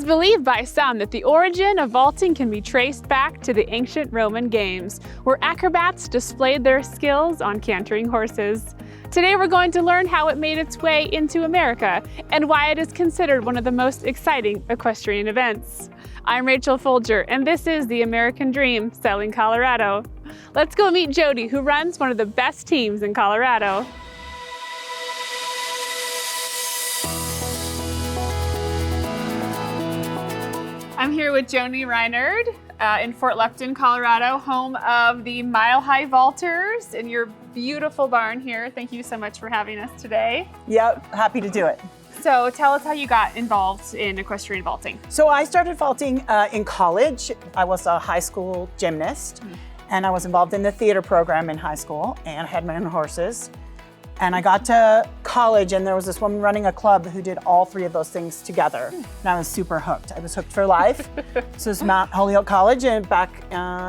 is believed by some that the origin of vaulting can be traced back to the ancient Roman games, where acrobats displayed their skills on cantering horses. Today we're going to learn how it made its way into America and why it is considered one of the most exciting equestrian events. I'm Rachel Folger, and this is the American Dream, Selling Colorado. Let's go meet Jodi, who runs one of the best teams in Colorado. I'm here with Jodi Rinard in Fort Lupton, Colorado, home of the Mile High Vaulters in your beautiful barn here. Thank you so much for having us today. Yep, happy to do it. So tell us how you got involved in equestrian vaulting. So I started vaulting in college. I was a high school gymnast, and I was involved in the theater program in high school and had my own horses. And I got to college, and there was this woman running a club who did all three of those things together. And I was super hooked. I was hooked for life. So it was Mount Holyoke College back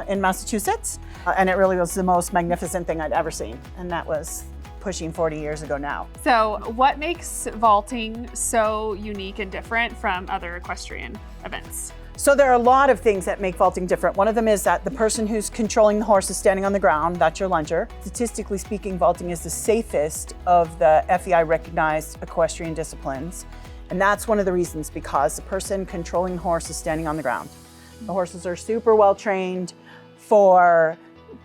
in Massachusetts. And it really was the most magnificent thing I'd ever seen. And that was pushing 40 years ago now. So what makes vaulting so unique and different from other equestrian events? So there are a lot of things that make vaulting different. One of them is that the person who's controlling the horse is standing on the ground. That's your lunger. Statistically speaking, vaulting is the safest of the FEI recognized equestrian disciplines. And that's one of the reasons, because the person controlling the horse is standing on the ground. The horses are super well trained for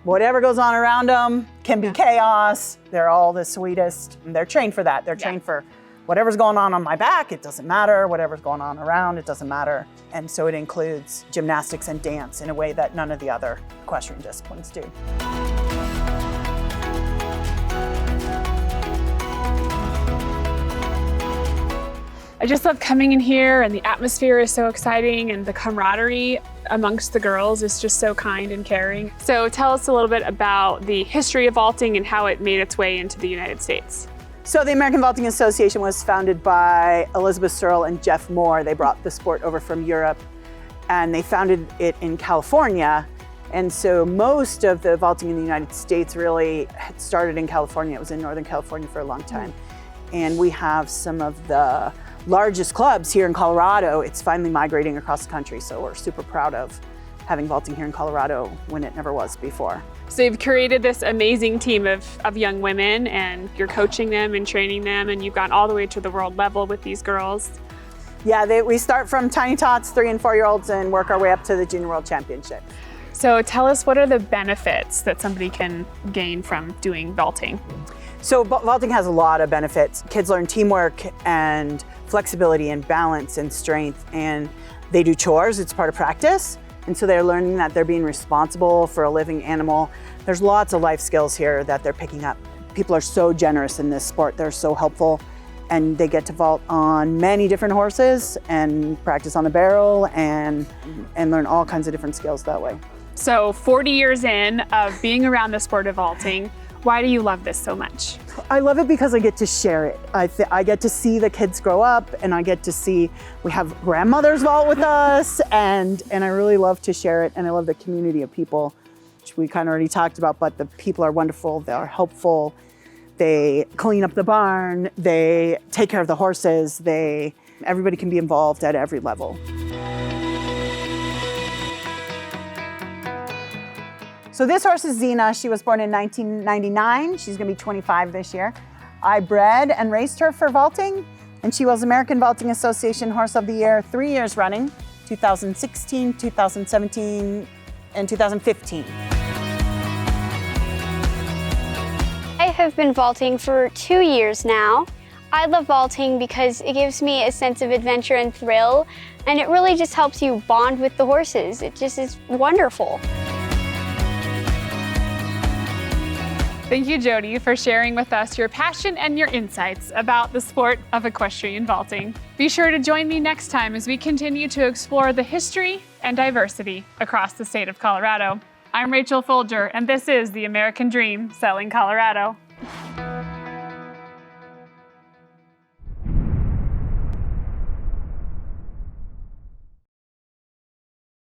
whatever goes on around them, can be chaos. They're all the sweetest. They're trained for that. They're trained for whatever's going on my back, it doesn't matter. Whatever's going on around, it doesn't matter. And so it includes gymnastics and dance in a way that none of the other equestrian disciplines do. I just love coming in here, and the atmosphere is so exciting, and the camaraderie amongst the girls is just so kind and caring. So tell us a little bit about the history of vaulting and how it made its way into the United States. So the American Vaulting Association was founded by Elizabeth Searle and Jeff Moore. They brought the sport over from Europe, and they founded it in California. And so most of the vaulting in the United States really had started in California. It was in Northern California for a long time. And we have some of the largest clubs here in Colorado. It's finally migrating across the country, so we're super proud of having vaulting here in Colorado when it never was before. So you've created this amazing team of young women, and you're coaching them and training them, and you've gone all the way to the world level with these girls. Yeah, we start from tiny tots, 3 and 4 year olds, and work our way up to the Junior World Championship. So tell us, what are the benefits that somebody can gain from doing vaulting? So vaulting has a lot of benefits. Kids learn teamwork and flexibility and balance and strength, and they do chores. It's part of practice. And so they're learning that they're being responsible for a living animal. There's lots of life skills here that they're picking up. People are so generous in this sport. They're so helpful, and they get to vault on many different horses and practice on the barrel and learn all kinds of different skills that way. So 40 years in of being around the sport of vaulting, why do you love this so much? I love it because I get to share it. I get to see the kids grow up, and I get to see, we have grandmothers vault with us, and I really love to share it, and I love the community of people, which we kind of already talked about, but the people are wonderful, they're helpful, they clean up the barn, they take care of the horses, everybody can be involved at every level. So this horse is Xena. She was born in 1999. She's gonna be 25 this year. I bred and raced her for vaulting, and she was American Vaulting Association Horse of the Year 3 years running, 2016, 2017, and 2015. I have been vaulting for 2 years now. I love vaulting because it gives me a sense of adventure and thrill, and it really just helps you bond with the horses. It just is wonderful. Thank you, Jodi, for sharing with us your passion and your insights about the sport of equestrian vaulting. Be sure to join me next time as we continue to explore the history and diversity across the state of Colorado. I'm Rachel Folger, and this is the American Dream, Selling Colorado.